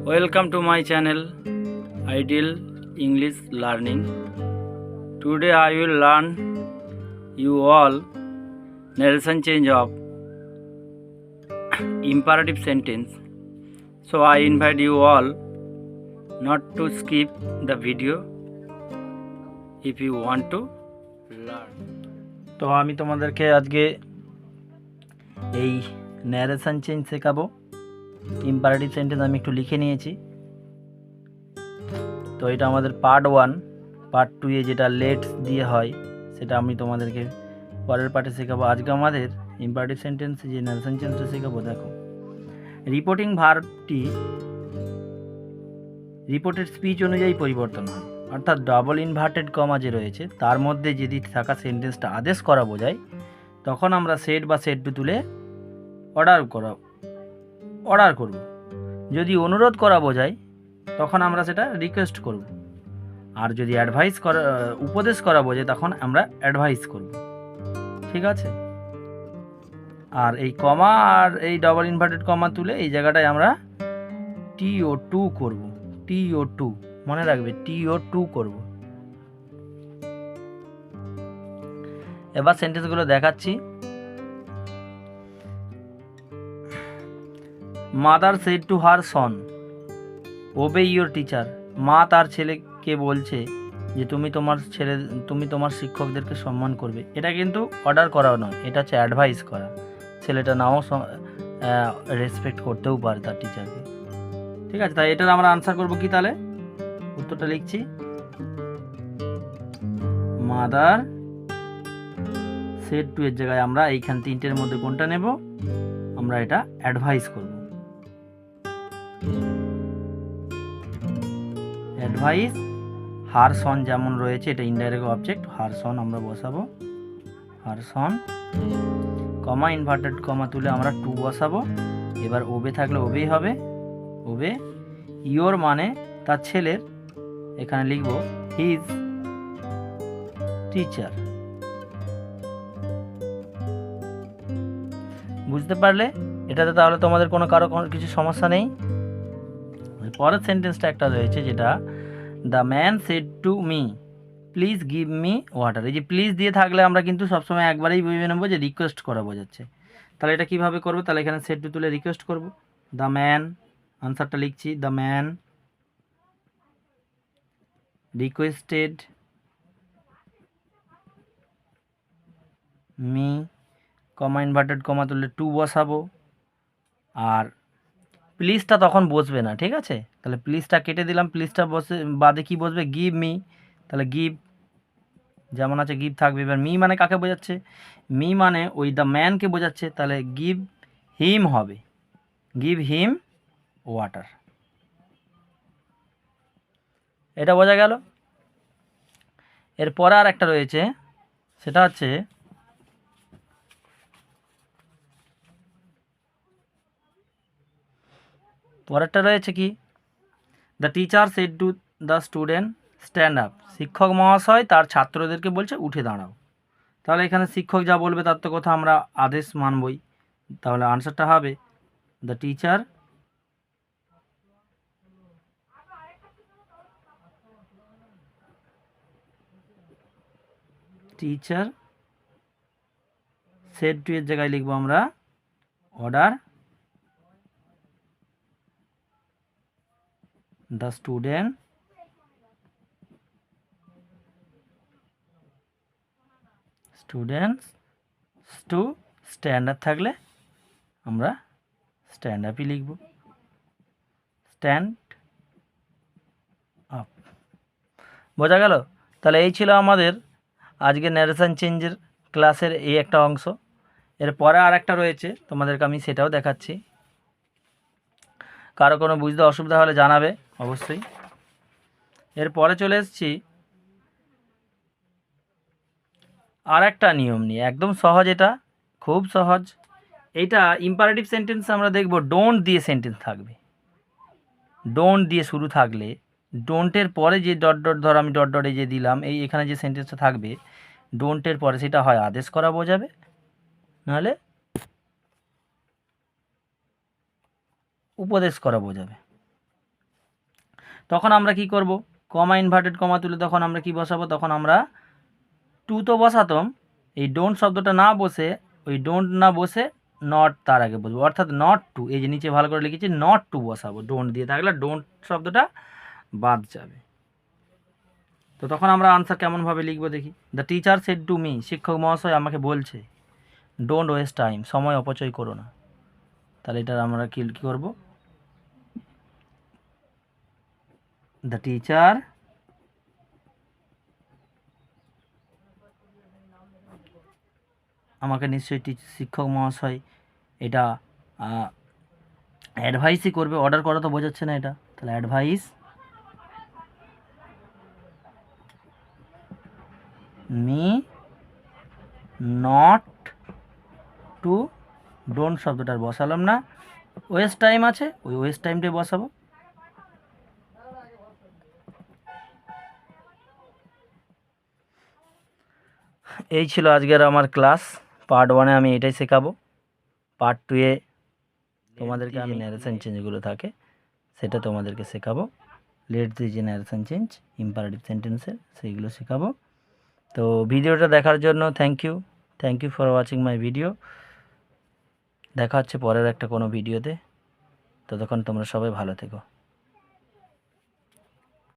Welcome to my channel Ideal English Learning. Today I will learn you all narration change of imperative sentence. So I invite you all not to skip the video if you want to learn. তো আমি তোমাদেরকে আজকে এই narration change শেখাবো। Imperative sentence আমি একটু লিখে নিয়েছি। তো এটা আমাদের পার্ট 1। পার্ট 2 এ যেটা লেটস দিয়ে হয় সেটা আমি তোমাদেরকে পরের পার্টে শেখাবো। আজকে আমাদের ইম্পারেটিভ সেন্টেন্স যে ন্যারেশন চেঞ্জটা শেখাবো। দেখো, রিপোর্টিং ভার্বটি রিপোর্টেড স্পিচ অনুযায়ী পরিবর্তন হয়, অর্থাৎ ডাবল ইনভার্টেড কমা যে রয়েছে তার মধ্যে যদি থাকা সেন্টেন্সটা আদেশ করা বোঝায় তখন আমরা সেট বা সেট টু তুলে অর্ডার করব। যদি অনুরোধ করা বোঝায় তখন আমরা সেটা রিকোয়েস্ট করব। আর যদি উপদেশ করা বোঝায় তখন আমরা অ্যাডভাইস করব। ঠিক আছে? আর এই কমা আর এই ডাবল ইনভার্টেড কমা তুলে এই জায়গাটায় আমরা TO2 করব। TO2 মনে রাখবে, TO2 করব। এবার সেন্টেন্সগুলো দেখাচ্ছি। Mother said to her Son, obey your teacher. মা তার ছেলেকে বলছে যে তুমি তোমার শিক্ষকদেরকে সম্মান করবে। এটা কিন্তু অর্ডার করাও নয়, এটা হচ্ছে অ্যাডভাইস করা। ছেলেটা নাও রেসপেক্ট করতেও পারে তার টিচারকে। ঠিক আছে, তাই এটার আমরা আনসার করব কি? তাহলে উত্তরটা লিখছি, মাদার সেড টু এর জায়গায় আমরা এইখান তিনটের মধ্যে কোনটা নেব? আমরা এটা অ্যাডভাইস করব। অ্যাডভাইস হার সন যেমন রয়েছে, এটা ইনডাইরেক্ট অবজেক্ট, হার সন আমরা বসাবো। হার সন কমা ইনভার্টেড কমা তুলে আমরা টু বসাবো। এবার ওবে থাকলে ওবেই হবে। ওবে ইয়োর মানে তার ছেলের, এখানে লিখব হিজ টিচার। বুঝতে পারলে এটাতে? তাহলে তোমাদের কারো কিছু সমস্যা নেই। পরের সেন্টেন্সটা একটা রয়েছে যেটা, the man said to me please give me water. এই যে প্লিজ দিয়ে থাকলে আমরা কিন্তু সবসময় একবারেই বুঝে নেবো যে রিকোয়েস্ট করা বোঝাচ্ছে। তাহলে এটা কিভাবে করবো? তাহলে এখানে সেড টু তুলে রিকোয়েস্ট করব। দ্য ম্যান, আনসারটা লিখছি, the man requested me, comma inverted comma তুললে টু বসাবো। আর প্লিজটা তখন বসবে না। ঠিক আছে, তাহলে প্লিজটা কেটে দিলাম। প্লিজটা বাদে কি বসবে? Give me. তাহলে গিভ যেমন আছে গিভ থাকবে। এবার মি মানে কাকে বোঝাচ্ছে? মি মানে ওই দ্য ম্যানকে বোঝাচ্ছে। তাহলে গিভ হিম হবে, গিভ হিম ওয়াটার। এটা বোঝা গেল? এরপরে আর একটা রয়েছে, সেটা হচ্ছে পরেরটা রয়েছে কি, the teacher said to the student stand up. শিক্ষক মহাশয় তার ছাত্রদেরকে বলছে উঠে দাঁড়াও। তাহলে এখানে শিক্ষক যা বলবে তার তো কথা আমরা আদেশ মানবই। তাহলে আনসারটা হবে দ্য টিচার সেড টু এর জায়গায় লিখবো আমরা order the students to stand up. থাকলে আমরা স্ট্যান্ড আপই লিখব, স্ট্যান্ড আপ। বোঝা গেল? তাহলে এই ছিল আমাদের আজকে ন্যারেশন চেঞ্জের ক্লাসের এই একটা অংশ। এরপরে আর একটা রয়েছে, তোমাদেরকে আমি সেটাও দেখাচ্ছি। কারো কোনো বুঝতে অসুবিধা হলে জানাবে অবশ্যই। এরপরে চলে এসেছি আর একটা নিয়ম নিয়ে, একদম সহজ, এটা খুব সহজ। এইটা ইম্পারেটিভ সেন্টেন্স আমরা দেখব ডোন্ট দিয়ে সেন্টেন্স থাকবে। ডোন্ট দিয়ে শুরু থাকলে ডোন্টের পরে যে ডট ডট, ধর আমি ডট ডট এই যে দিলাম, এখানে যে সেন্টেন্সটা থাকবে ডোন্টের পরে, সেটা হয় আদেশ করা বোঝাবে, নাহলে উপদেশ করা বোঝাবে। তখন আমরা কি করব, কমা ইনভার্টেড কমা তুলে তখন আমরা কি বসাবো, তখন আমরা টু তো বসাতাম, এই ডোন্ট শব্দটা না বসে, ওই ডোন্ট না বসে নট তার আগে বসবো, অর্থাৎ নট টু, এই যে নিচে ভালো করে লিখেছি নট টু বসাবো, ডোন্ট দিয়ে থাকলে ডোন্ট শব্দটা বাদ যাবে। তো তখন আমরা আনসার কেমনভাবে লিখবো দেখি। The teacher said to me, শিক্ষক মহাশয় আমাকে বলছে, ডোন্ট ওয়েস্ট টাইম, সময় অপচয় করো না। তাহলে এটার আমরা কি করব, দ্য টিচার আমাকে নিশ্চয়ই শিক্ষক মহাশয় এটা অ্যাডভাইসই করবে, অর্ডার করা তো বোঝাচ্ছে না এটা, তাহলে advise me not to, don't শব্দটার বসালাম না, ওয়েস্ট টাইম আছে, ওই ওয়েস্ট টাইমটাই বসাবো। এই ছিল আজকের আমার ক্লাস। পার্ট 1-এ আমি এটাই শেখাবো, পার্ট 2-এ তোমাদেরকে আমি ন্যারেশন চেঞ্জগুলো থাকে সেটা তোমাদেরকে শেখাবো, লেট দি যে ন্যারেশন চেঞ্জ ইম্পারেটিভ সেন্টেন্সের সেইগুলো শেখাবো। তো ভিডিওটা দেখার জন্য thank you for watching my video. দেখা হচ্ছে পরের একটা কোনো ভিডিওতে, ততক্ষণ তোমরা সবাই ভালো থেকো।